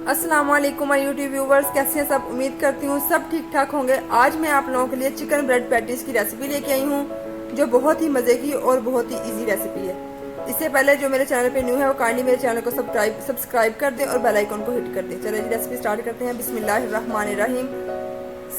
अस्सलाम वालेकुम my YouTube viewers, कैसे हैं सब। उम्मीद करती हूँ सब ठीक ठाक होंगे। आज मैं आप लोगों के लिए चिकन ब्रेड पैटीज की रेसिपी लेके आई हूँ, जो बहुत ही मज़े की और बहुत ही इजी रेसिपी है। इससे पहले जो मेरे चैनल पे न्यू है वो काइंडली मेरे चैनल को सब्सक्राइब कर दें और बेल आइकन को हिट कर दें। चलिए रेसिपी स्टार्ट करते हैं। बिस्मिल्लाहिर्रहमानिर्रहीम।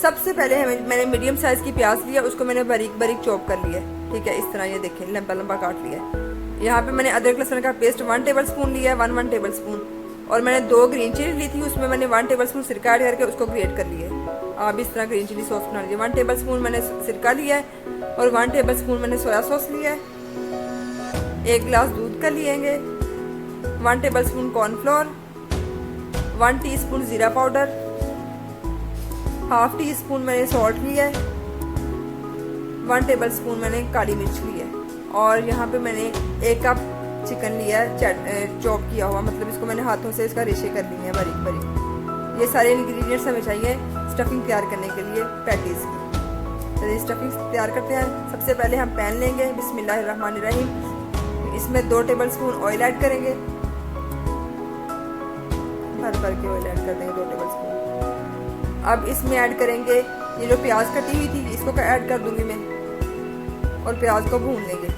सबसे पहले मैंने मीडियम साइज़ की प्याज लिया, उसको मैंने बारीक बारीक चॉप कर लिया है। ठीक है, इस तरह ये देखें लंबा लंबा काट लिया है। यहाँ पे मैंने अदरक लहसुन का पेस्ट 1 टेबल स्पून लिया है, 1 टेबल स्पून। और मैंने 2 ग्रीन चिली ली थी, उसमें मैंने 1 टेबल स्पून सिरका ऐड करके उसको ग्रेट कर लिया है। आप इस तरह ग्रीन चिली सॉस बना लीजिए। 1 टेबल स्पून मैंने सिरका लिया है और 1 टेबल स्पून मैंने सोया सॉस लिया है। 1 गिलास दूध का लिएंगे, 1 टेबल स्पून कॉर्नफ्लोर, 1 टीस्पून जीरा पाउडर, हाफ टी स्पून मैंने सॉल्ट लिया है, 1 टेबल स्पून मैंने काली मिर्च ली है। और यहाँ पे मैंने 1 कप चिकन लिया है चॉप किया हुआ, मतलब इसको मैंने हाथों से इसका रेशे कर लिए हैं बारीक बारीक। ये सारे इंग्रेडिएंट्स हमें चाहिए स्टफिंग तैयार करने के लिए पैटीज की। चलिए स्टफिंग तैयार करते हैं। सबसे पहले हम पैन लेंगे, बिस्मिल्लाहिर्रहमानिर्रहीम। इसमें 2 टेबल स्पून ऑयल ऐड करेंगे, भर भर के ऑयल ऐड कर देंगे 2 टेबल स्पून। अब इसमें ऐड करेंगे ये जो प्याज कटी हुई थी, इसको ऐड कर दूंगी मैं और प्याज को भून लेंगे।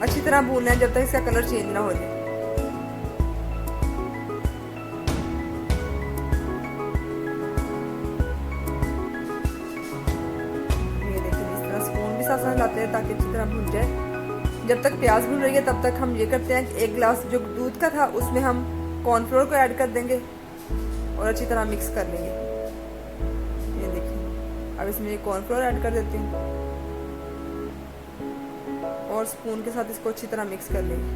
अच्छी तरह भूनना है जब तक इसका कलर चेंज ना हो जाए। ये देखिए इस तरह स्पून भी साथ साथ लाते हैं ताकि अच्छी तरह भून जाए। जब तक प्याज भून रही है तब तक हम ये करते हैं कि 1 गिलास जो दूध का था उसमें हम कॉर्नफ्लोर को ऐड कर देंगे और अच्छी तरह मिक्स कर लेंगे। ये देखिए अब इसमें कॉर्नफ्लोर ऐड कर देती हूँ और स्पून के साथ इसको अच्छी तरह मिक्स कर लेंगे।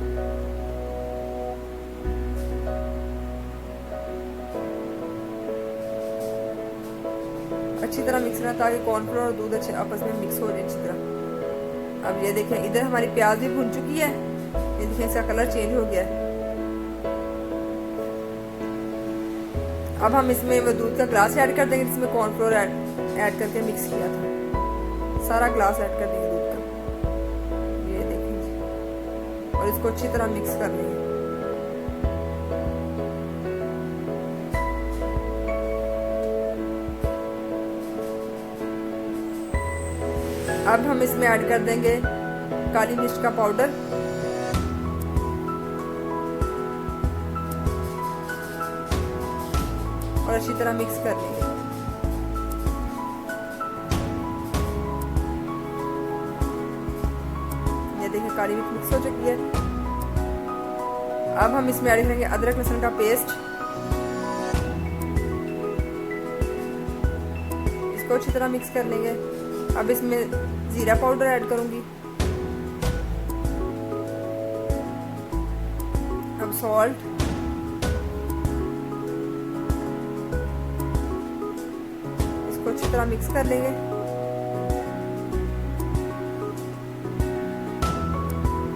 अच्छी तरह मिक्स करना ताकि कॉर्नफ्लोर और दूध अच्छे आपस में मिक्स हो जाए अच्छी तरह। अब ये देखें इधर हमारी प्याज भी भुन चुकी है, ये देखें इसका कलर चेंज हो गया है। अब हम इसमें वो दूध का ग्लास ऐड कर देंगे जिसमें कॉर्नफ्लोर ऐड करके मिक्स किया था। सारा ग्लास ऐड कर देंगे दूध का। ये देखिए और इसको अच्छी तरह मिक्स कर लेंगे। अब हम इसमें ऐड कर देंगे काली मिर्च का पाउडर और अच्छी तरह मिक्स कर लेंगे। ये देखिए काली मिर्च मिक्स हो चुकी है। अब हम इसमें ऐड करेंगे अदरक लहसुन का पेस्ट, इसको अच्छी तरह मिक्स कर लेंगे। अब इसमें जीरा पाउडर ऐड करूंगी, अब सॉल्ट, इसको अच्छी तरह मिक्स कर लेंगे।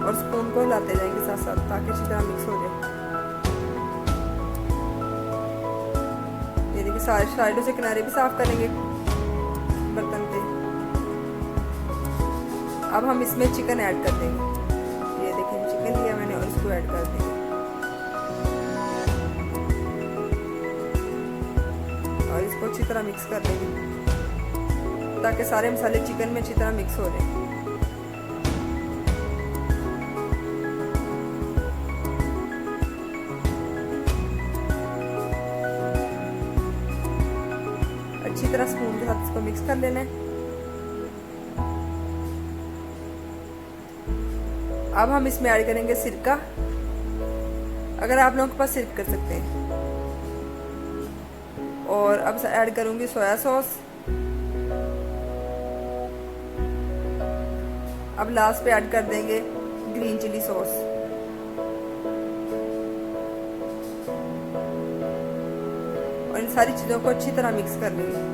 और स्पून को हिलाते जाएंगे साथ साथ ताकि अच्छी तरह मिक्स हो जाए। ये देखिए सारे साइडों से किनारे भी साफ करेंगे बर्तन पे। अब हम इसमें चिकन ऐड कर देंगे। ये देखिए चिकन लिया मैंने और इसको ऐड कर देंगे और इसको अच्छी तरह मिक्स कर देंगे ताकि सारे मसाले चिकन में अच्छी तरह मिक्स हो जाए। अच्छी तरह स्पून के साथ इसको मिक्स कर लेना है। अब हम इसमें ऐड करेंगे सिरका, अगर आप लोगों के पास सिरका कर सकते हैं। और अब ऐड करूंगी सोया सॉस। अब लास्ट पे ऐड कर देंगे ग्रीन चिली सॉस। और इन सारी चीजों को अच्छी तरह मिक्स कर लेंगे।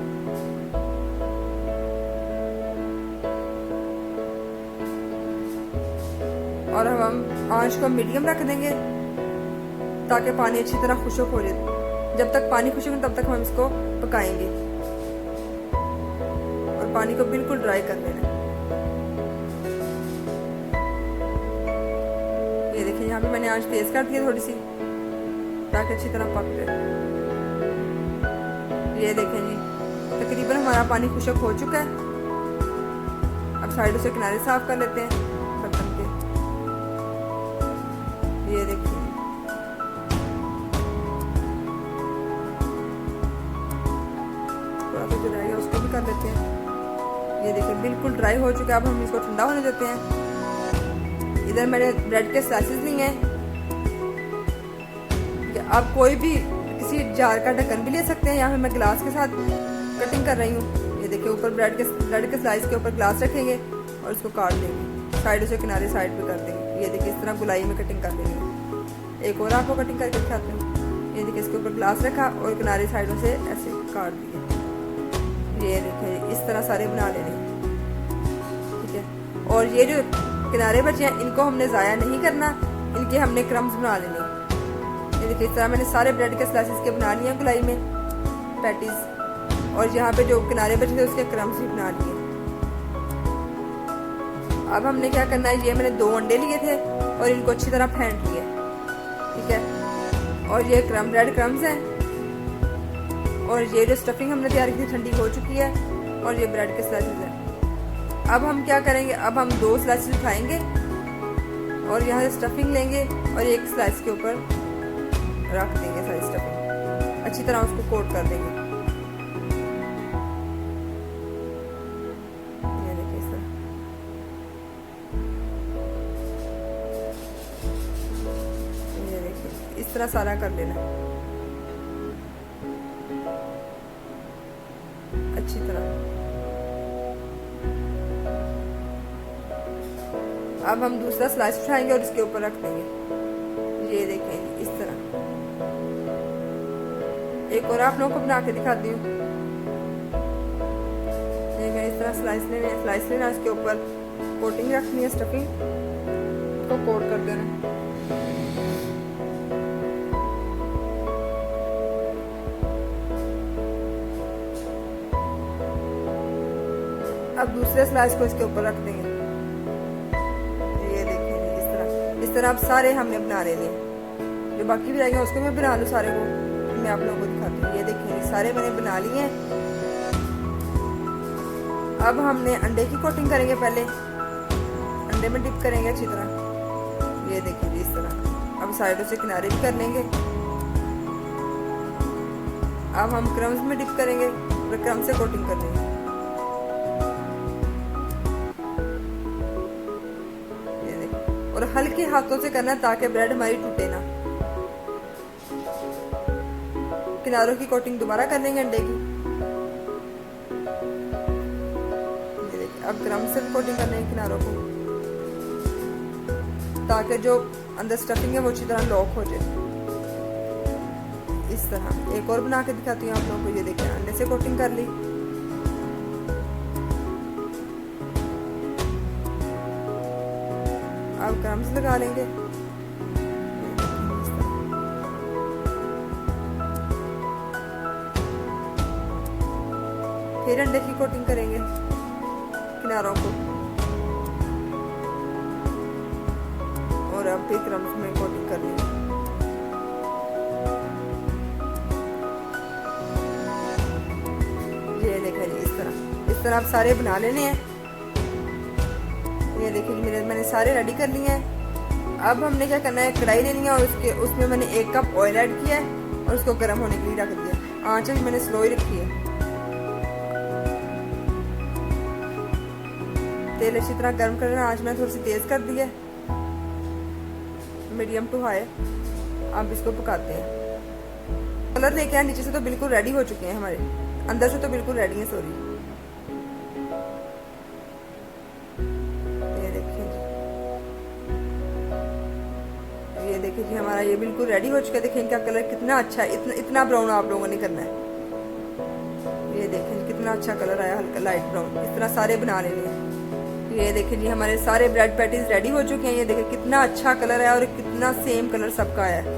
और हम आंच को मीडियम रख देंगे ताकि पानी अच्छी तरह खुश्क हो जाए। जब तक पानी खुश्क हो तब तक हम इसको पकाएंगे और पानी को बिल्कुल ड्राई कर लेना। ये देखिए यहाँ पे मैंने आंच तेज कर दी है थोड़ी सी ताकि अच्छी तरह पक जाए। ये देखें जी, तकरीबन हमारा पानी खुश्क हो चुका है। अब साइडों से किनारे साफ कर लेते हैं बर्तन के। ये देखिए थोड़ा सा जो रह गया उसको भी कर लेते हैं। ये देखिए बिल्कुल ड्राई हो चुका है। अब हम इसको ठंडा होने देते हैं। इधर मैंने ब्रेड के स्लाइसेस लिए हैं। आप कोई भी किसी जार का ढक्कन भी ले सकते हैं। यहाँ पे मैं गिलास के साथ कटिंग कर रही हूँ। ये देखिए ऊपर ब्रेड के स्लाइस के ऊपर ग्लास रखेंगे और इसको काट देंगे। साइडों से किनारे साइड पे कर देंगे। ये देखिए इस तरह गुलाई में कटिंग कर देंगे। एक और आपको कटिंग करके दिखाते हूँ। ये देखिए इसके ऊपर ग्लास रखा और किनारे साइडों से ऐसे काट दिए। ये देखिए इस तरह सारे बना लेने, ठीक है। और ये जो किनारे बचे हैं इनको हमने ज़ाया नहीं करना, इनके हमने क्रम्स बना लेने। ये देखिए इस तरह मैंने सारे ब्रेड के स्लाइसेस के बना लिए गुलाई में पैटीज, और यहाँ पे जो किनारे बचे थे उसके क्रम्स भी बना लिए। अब हमने क्या करना है, ये मैंने 2 अंडे लिए थे और इनको अच्छी तरह फेंट लिया, ठीक है। और ये ब्रेड क्रम्स हैं, और ये जो स्टफिंग हमने तैयार की थी ठंडी हो चुकी है, और ये ब्रेड के स्लाइसेस हैं। अब हम क्या करेंगे, अब हम 2 स्लाइसेस उठाएंगे और यहाँ से स्टफिंग लेंगे और एक स्लाइस के ऊपर रख देंगे। सारी स्टफिंग अच्छी तरह उसको कोट कर देंगे। ये देखिए इस तरह, ये देखिए इस तरह सारा कर लेना अच्छी तरह। अब हम दूसरा स्लाइस उठाएंगे और इसके ऊपर रख देंगे। ये देखें इस तरह। एक और आप लोगों को बना के दिखाती हूँ। इस तरह स्लाइस लेना, इसके ऊपर कोटिंग रखनी है, स्टफिंग को कोट कर देना। अब दूसरे स्लाइस को इसके ऊपर रख देंगे। ये देखिए इस तरह आप सारे हमने बना लेने। जो बाकी भी रहेंगे उसको मैं बना लूँ सारे को, मैं आप लोगों को दिखाती हूँ। ये देखिए सारे मैंने बना लिए हैं। अब हमने अंडे की कोटिंग करेंगे। पहले अंडे में डिप करेंगे अच्छी तरह। ये देखिए इस तरह। अब साइडों से किनारे भी कर लेंगे। अब हम क्रम्स में डिप करेंगे और क्रम्स से कोटिंग कर लेंगे। और हल्के हाथों से करना ताकि ब्रेड हमारी टूटे ना। किनारों की कोटिंग दोबारा कर लेंगे अंडे की। ये देखिए अब क्रम्स से कोटिंग कर लेंगे किनारों को, ताकि जो अंदर स्टफिंग है वो अच्छी तरह लॉक हो जाए। इस तरह एक और बना के दिखाती हूँ आप लोगों को। ये देखिए अंडे से कोटिंग कर ली। अब क्रम्स लगा लेंगे। फिर अंडे की कोटिंग करेंगे किनारों को, और अब फिर क्रम्स में कोटिंग कर लेंगे। ये देखें इस तरह आप सारे बना लेने हैं। ये देखिए मैंने सारे रेडी कर लिए हैं। अब हमने क्या करना है, कढ़ाई लेनी है और उसमें मैंने 1 कप ऑयल ऐड किया है और उसको गर्म होने के लिए रख दिया। आंच भी मैंने स्लो ही रखी है। तेल अच्छी तरह गर्म करना। आंच मैंने थोड़ी सी तेज कर दी है, मीडियम टू हाई। अब इसको पकाते हैं। कलर देखे हैं नीचे से तो बिल्कुल रेडी हो चुके हैं हमारे, अंदर से तो बिल्कुल रेडी है। सॉरी, ये देखिए जी हमारा ये बिल्कुल रेडी हो चुका है। देखिए इनका कलर कितना अच्छा है। इतना ब्राउन आप लोगों ने करना है। ये देखिए कितना अच्छा कलर आया, हल्का लाइट ब्राउन। इस तरह सारे बना लेने हैं। ये देखिए जी हमारे सारे ब्रेड पैटीज रेडी हो चुके हैं। ये देखिए कितना अच्छा कलर है और कितना सेम कलर सबका आया है।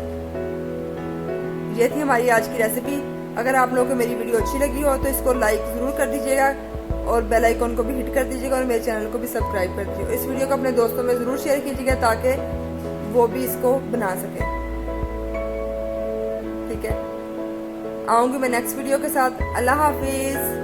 ये थी हमारी आज की रेसिपी। अगर आप लोगों को मेरी वीडियो अच्छी लगी हो तो इसको लाइक जरूर कर दीजिएगा और बेल आइकन को भी हिट कर दीजिएगा और मेरे चैनल को भी सब्सक्राइब कर दीजिएगा। इस वीडियो को अपने दोस्तों में जरूर शेयर कीजिएगा ताकि वो भी इसको बना सके, ठीक है। आऊंगी मैं नेक्स्ट वीडियो के साथ। अल्लाह हाफिज।